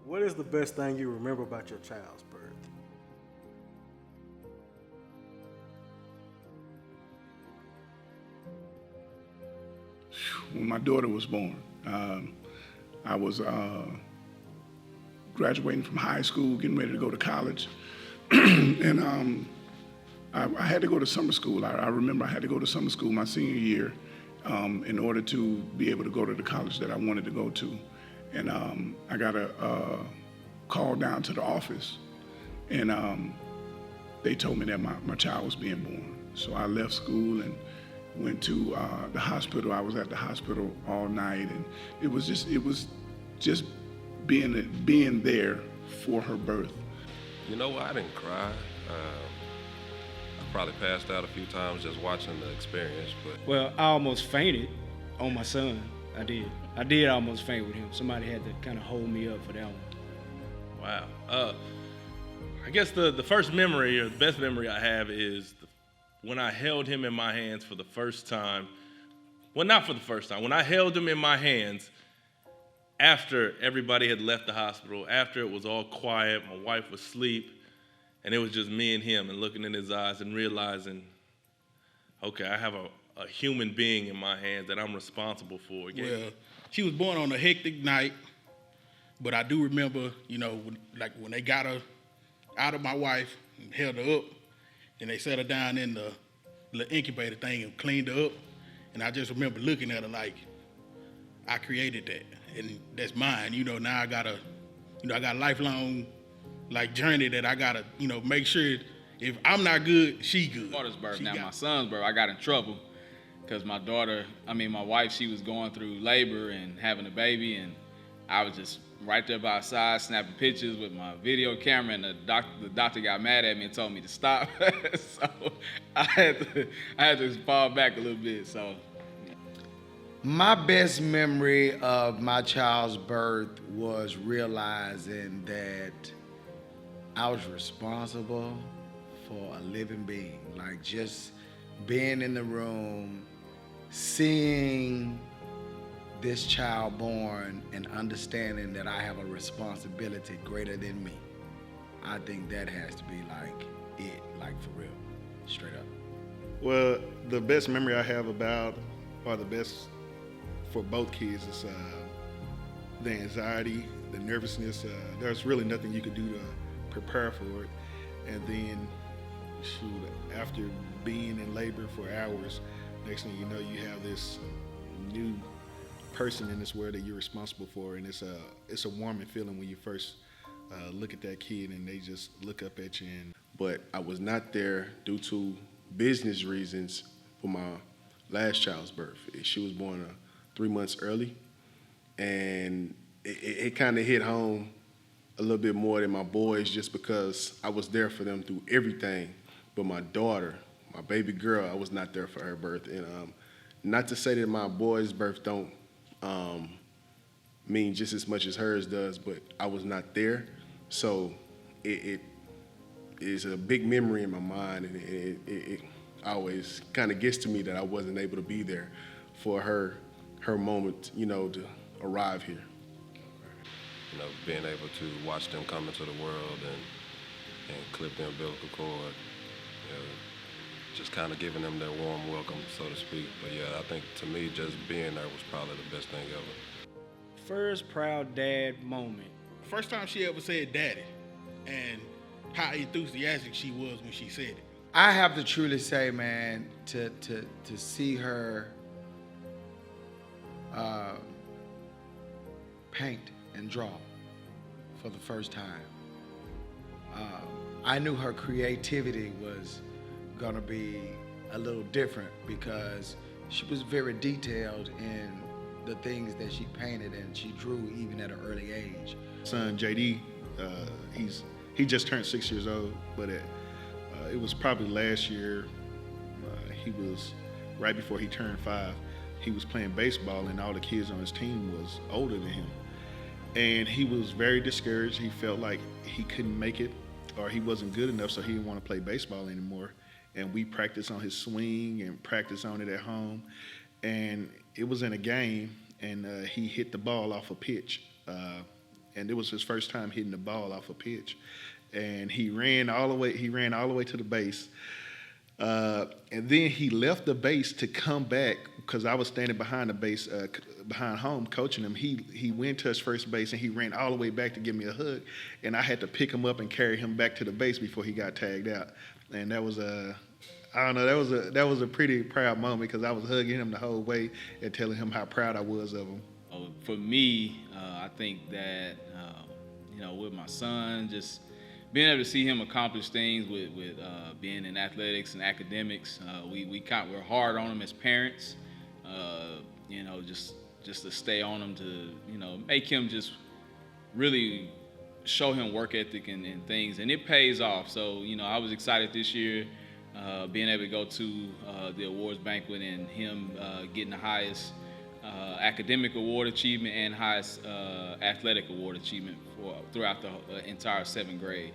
What is the best thing you remember about your child's birth? When my daughter was born, I was graduating from high school, getting ready to go to college, and I had to go to summer school. I remember I had to go to summer school my senior year in order to be able to go to the college that I wanted to go to. And I got a call down to the office, and they told me that my child was being born. So I left school and went to the hospital. I was at the hospital all night, and it was just being there for her birth. You know what? I didn't cry. I probably passed out a few times just watching the experience, but Well, I almost fainted on my son. I did almost faint with him. Somebody had to kind of hold me up for that one. Wow. I guess the first memory, or the best memory I have, is when I held him in my hands for the first time. Well, not for the first time. When I held him in my hands after everybody had left the hospital, after it was all quiet, my wife was asleep, and it was just me and him, and looking in his eyes and realizing, okay, I have a human being in my hands that I'm responsible for again. Well, she was born on a hectic night, but I do remember, when they got her out of my wife and held her up, and they set her down in the little incubator thing and cleaned her up, and I just remember looking at her like, I created that, and that's mine. Now I got a lifelong journey that I gotta, make sure if I'm not good, she good. My daughter's birth. Now my son's birth, I got in trouble because my wife, she was going through labor and having a baby, and I was just right there by her side snapping pictures with my video camera, and the doctor got mad at me and told me to stop. So I had to fall back a little bit. So my best memory of my child's birth was realizing that I was responsible for a living being. Like just being in the room, seeing this child born and understanding that I have a responsibility greater than me. I think that has to be for real, straight up. Well, the best memory I have or the best for both kids is the anxiety, the nervousness. There's really nothing you could do to prepare for it. And then, after being in labor for hours, next thing you know, you have this new person in this world that you're responsible for, and it's a warming feeling when you first look at that kid and they just look up at you. But I was not there due to business reasons for my last child's birth. She was born 3 months early, and it kind of hit home a little bit more than my boys, just because I was there for them through everything. But my daughter, my baby girl, I was not there for her birth. And not to say that my boy's birth don't mean just as much as hers does, but I was not there. So it is a big memory in my mind, and it always kind of gets to me that I wasn't able to be there for her moment, to arrive here. Being able to watch them come into the world and clip the umbilical cord, just kind of giving them their warm welcome, so to speak. But yeah, I think to me, just being there was probably the best thing ever. First proud dad moment. First time she ever said daddy, and how enthusiastic she was when she said it. I have to truly say, man, to see her paint and draw for the first time. I knew her creativity was gonna be a little different because she was very detailed in the things that she painted and she drew even at an early age. Son JD, he just turned 6 years old, but it was probably last year. He was right before he turned 5. He was playing baseball, and all the kids on his team was older than him. And he was very discouraged. He felt like he couldn't make it, or he wasn't good enough, so he didn't want to play baseball anymore. And we practiced on his swing and practiced on it at home. And it was in a game, and he hit the ball off a pitch. and it was his first time hitting the ball off a pitch, and he ran all the way to the base. And then he left the base to come back because I was standing behind the base, behind home, coaching him. He went to his first base and he ran all the way back to give me a hug, and I had to pick him up and carry him back to the base before he got tagged out. And that was I don't know, that was a pretty proud moment because I was hugging him the whole way and telling him how proud I was of him. For me, I think that with my son, just being able to see him accomplish things with being in athletics and academics, we're hard on him as parents. Just to stay on him, to make him just really show him work ethic and things, and it pays off. So I was excited this year, being able to go to the awards banquet and him getting the highest academic award achievement and highest athletic award achievement throughout the entire 7th grade.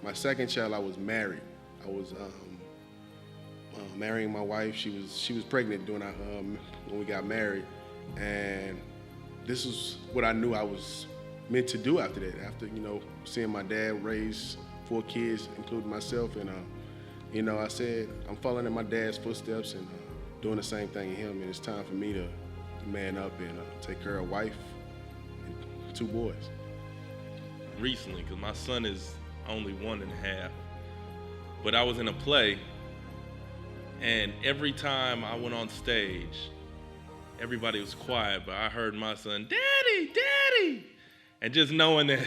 My second child, I was married. I was marrying my wife. She was pregnant when we got married, and this is what I knew I was meant to do after that. After seeing my dad raise 4 kids, including myself, and I said I'm following in my dad's footsteps and doing the same thing in him, and it's time for me to man up and take care of a wife and 2 boys. Recently, because my son is only 1.5, but I was in a play, and every time I went on stage, everybody was quiet, but I heard my son, "Daddy, Daddy," and just knowing that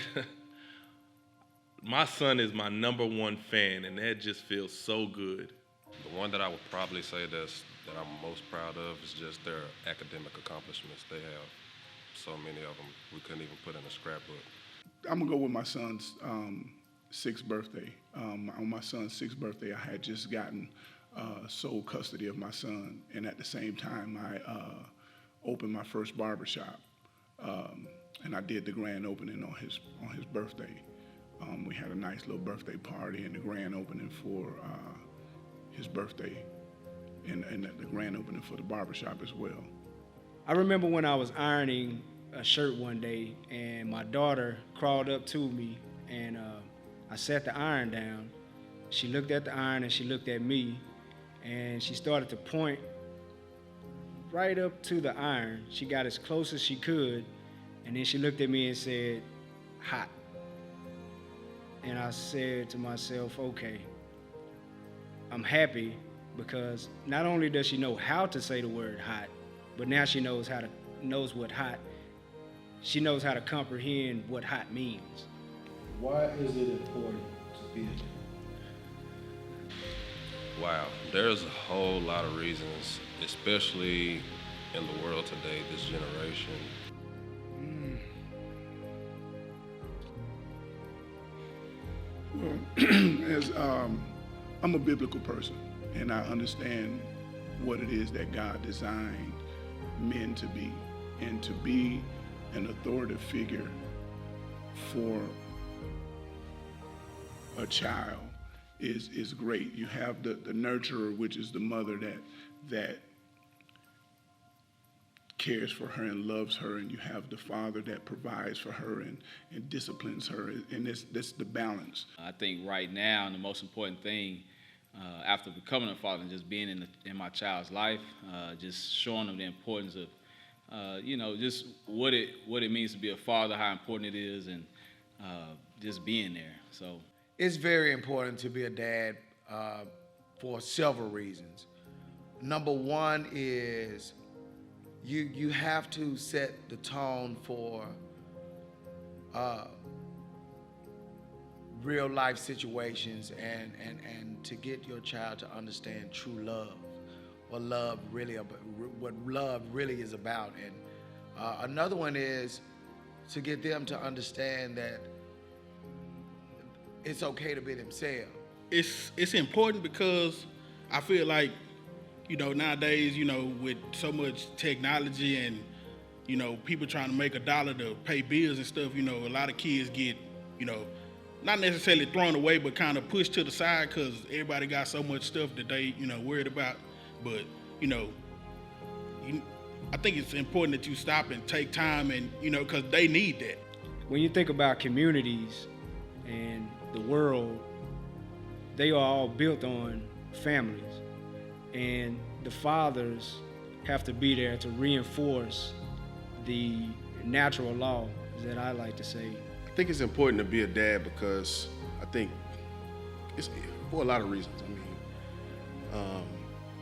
my son is my #1 fan, and that just feels so good. The one that I would probably say that I'm most proud of is just their academic accomplishments. They have so many of them, we couldn't even put in a scrapbook. I'm gonna go with my son's 6th birthday. On my son's 6th birthday, I had just gotten sole custody of my son, and at the same time, I opened my first barbershop, and I did the grand opening on his birthday. We had a nice little birthday party and the grand opening for his birthday, and the grand opening for the barbershop as well. I remember when I was ironing a shirt one day, and my daughter crawled up to me, and I set the iron down. She looked at the iron and she looked at me, and she started to point right up to the iron. She got as close as she could, and then she looked at me and said, "Hot." And I said to myself, okay, I'm happy because not only does she know how to say the word hot, but now she knows what hot, she knows how to comprehend what hot means. Why is it important to be a dad? Wow, there's a whole lot of reasons, especially in the world today, this generation. Well, as I'm a biblical person, and I understand what it is that God designed men to be, and to be an authoritative figure for a child is great. You have the nurturer, which is the mother that cares for her and loves her, and you have the father that provides for her and disciplines her, and that's the balance. I think right now the most important thing after becoming a father and just being in my child's life, just showing them the importance of just what it means to be a father, how important it is, and just being there. So it's very important to be a dad for several reasons. Number one is you have to set the tone for real life situations and to get your child to understand true love, what love really is about. And another one is to get them to understand that it's okay to be themselves. It's important because I feel like, nowadays, with so much technology and, people trying to make $1 to pay bills and stuff, a lot of kids get, not necessarily thrown away, but kind of pushed to the side because everybody got so much stuff that they, worried about. But, I think it's important that you stop and take time and, because they need that. when you think about communities and the world, they are all built on families. And the fathers have to be there to reinforce the natural law, that I like to say. I think it's important to be a dad because I think it's for a lot of reasons. I mean,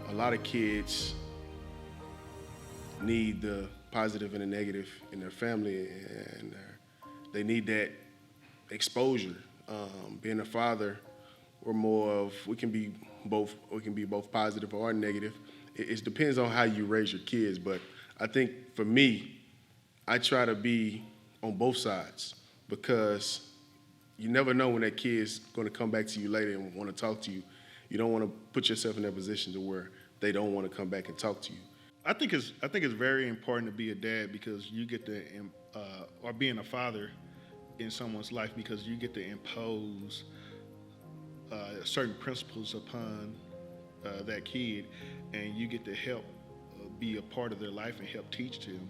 a lot of kids need the positive and the negative in their family, and they need that exposure. Being a father, we can be both positive or negative. It depends on how you raise your kids, but I think for me, I try to be on both sides because you never know when that kid's going to come back to you later and want to talk to you. You don't want to put yourself in that position to where they don't want to come back and talk to you. I think it's very important to be a dad because you get to, or being a father in someone's life because you get to impose certain principles upon that kid, and you get to help be a part of their life and help teach them.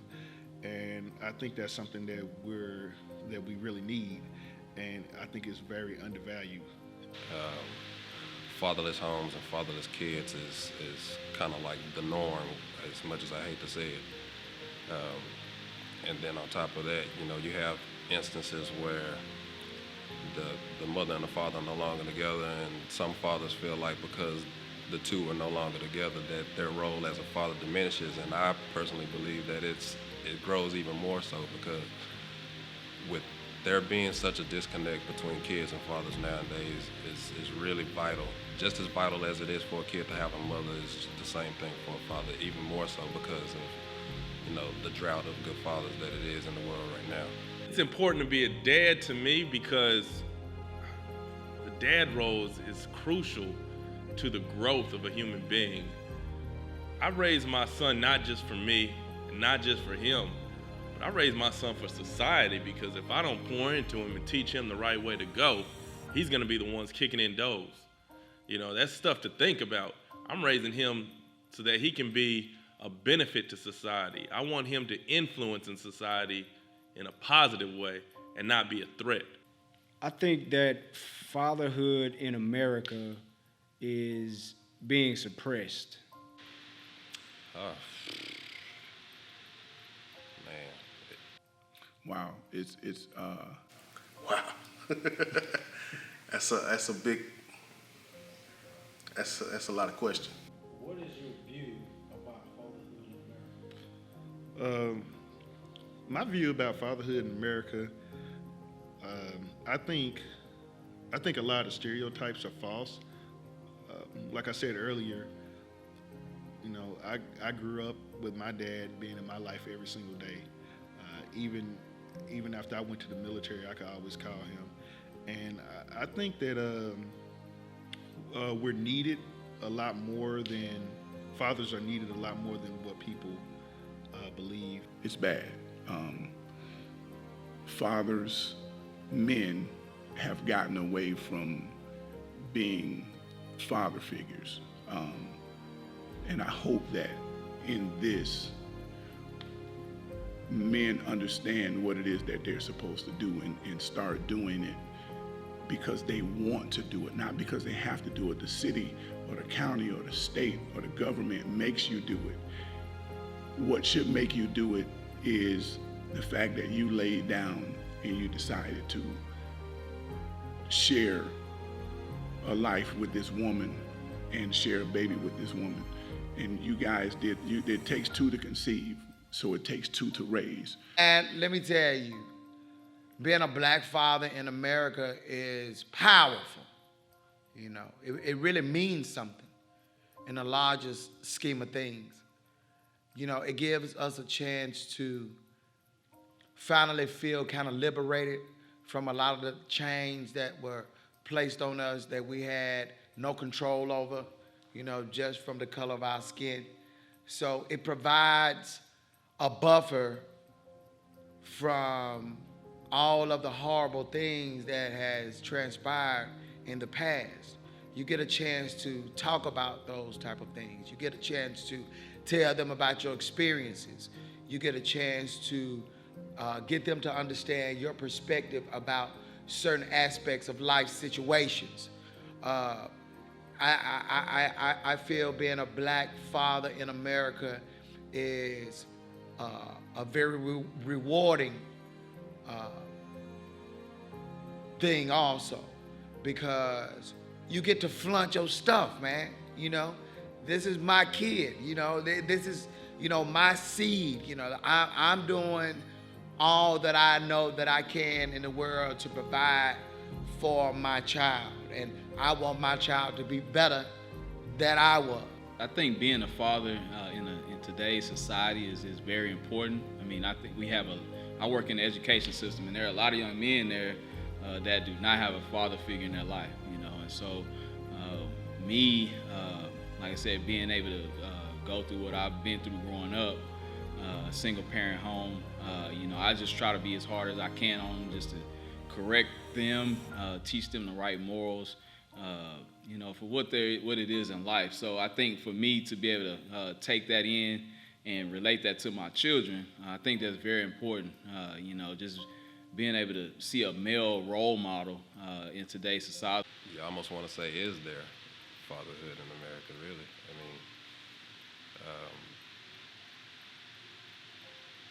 And I think that's something that we really need, and I think it's very undervalued. Fatherless homes and fatherless kids is kind of like the norm, as much as I hate to say it. And then on top of that, you have instances where the mother and the father are no longer together, and some fathers feel like because the two are no longer together that their role as a father diminishes, and I personally believe that it grows even more so because with there being such a disconnect between kids and fathers nowadays is really vital. Just as vital as it is for a kid to have a mother, is the same thing for a father, even more so because of the drought of good fathers that it is in the world right now. It's important to be a dad to me because the dad role is crucial to the growth of a human being. I raised my son not just for me and not just for him, but I raised my son for society because if I don't pour into him and teach him the right way to go, he's gonna be the ones kicking in doors. That's stuff to think about. I'm raising him so that he can be a benefit to society. I want him to influence in society in a positive way and not be a threat. I think that fatherhood in America is being suppressed. Man. Wow, it's Wow. That's a big. That's a lot of questions. What is your view about fatherhood in America? My view about fatherhood in America, I think a lot of stereotypes are false. Like I said earlier, I grew up with my dad being in my life every single day. Even after I went to the military, I could always call him. And I think that we're needed a lot more than, fathers are needed a lot more than what people believe. it's bad. Fathers, men have gotten away from being father figures. And I hope that in this, men understand what it is that they're supposed to do and start doing it because they want to do it, not because they have to do it. The city or the county or the state or the government makes you do it. What should make you do it is the fact that you laid down and you decided to share a life with this woman and share a baby with this woman. And you guys it takes two to conceive, so it takes two to raise. And let me tell you, being a black father in America is powerful. It really means something in the largest scheme of things. It gives us a chance to finally feel kind of liberated from a lot of the chains that were placed on us that we had no control over, just from the color of our skin. So it provides a buffer from all of the horrible things that has transpired in the past. You get a chance to talk about those type of things. You get a chance to tell them about your experiences. You get a chance to get them to understand your perspective about certain aspects of life situations. I feel being a black father in America is a very rewarding thing also, because you get to flaunt your stuff, man. You know, this is my kid. You know, this is, you know, my seed. You know, I'm doing all that I know that I can in the world to provide for my child, and I want my child to be better than I was. I think being a father in today's society is very important. I mean, I think I work in the education system, and there are a lot of young men there that do not have a father figure in their life, you know. And so, like I said, being able to go through what I've been through growing up, a single parent home, you know, I just try to be as hard as I can on them, just to correct them, teach them the right morals, you know, for what it is in life. So I think for me to be able to take that in and relate that to my children, I think that's very important. You know, just being able to see a male role model in today's society. You almost want to say, is there fatherhood in America, really? I mean,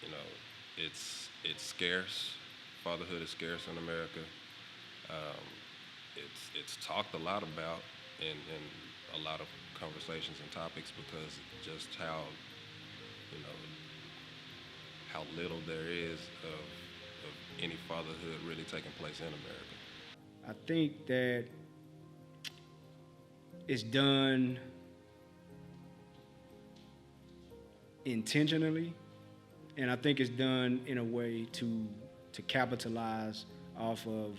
you know, it's scarce. Fatherhood is scarce in America. It's talked a lot about in a lot of conversations and topics, because just how, you know, how little there is of any fatherhood really taking place in America. I think that it's done intentionally, and I think it's done in a way to capitalize off of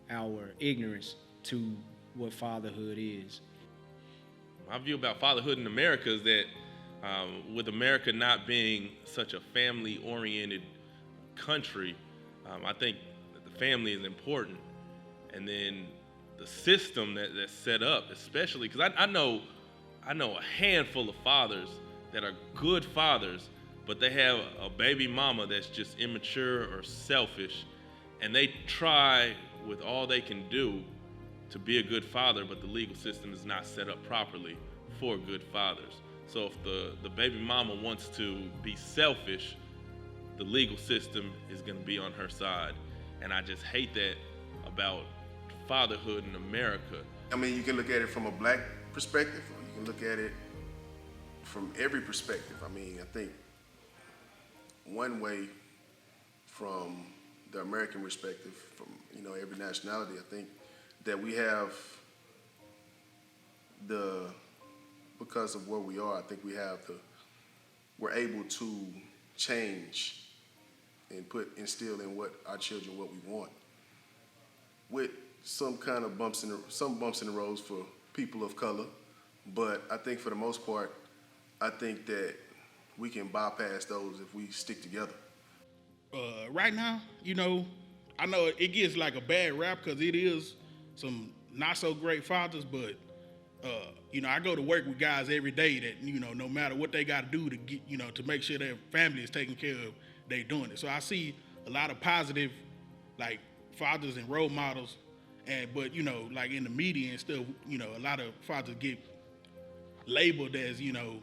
our ignorance to what fatherhood is. My view about fatherhood in America is that with America not being such a family-oriented country, I think that the family is important. And then the system that's set up, especially, because I know a handful of fathers that are good fathers, but they have a baby mama that's just immature or selfish, and they try with all they can do to be a good father, but the legal system is not set up properly for good fathers. So if the baby mama wants to be selfish, the legal system is going to be on her side. And I just hate that about fatherhood in America. I mean, you can look at it from a black perspective, or you can look at it from every perspective. I mean, I think one way from the American perspective, from, you know, every nationality, I think that we have because of where we are, I think we're able to change and instill in what our children what we want, with some kind of bumps in the roads for people of color. But I think for the most part, I think that we can bypass those if we stick together. Right now, you know, I know it gets like a bad rap because it is some not so great fathers, but you know, I go to work with guys every day that, you know, no matter what they got to do to get, you know, to make sure their family is taken care of, they doing it. So I see a lot of positive, like, fathers and role models, but you know, like in the media and stuff, you know, a lot of fathers get labeled as, you know,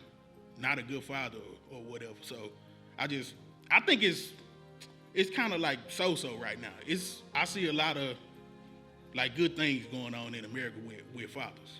not a good father or whatever. So I think it's kind of like so-so right now. I see a lot of like good things going on in America with fathers.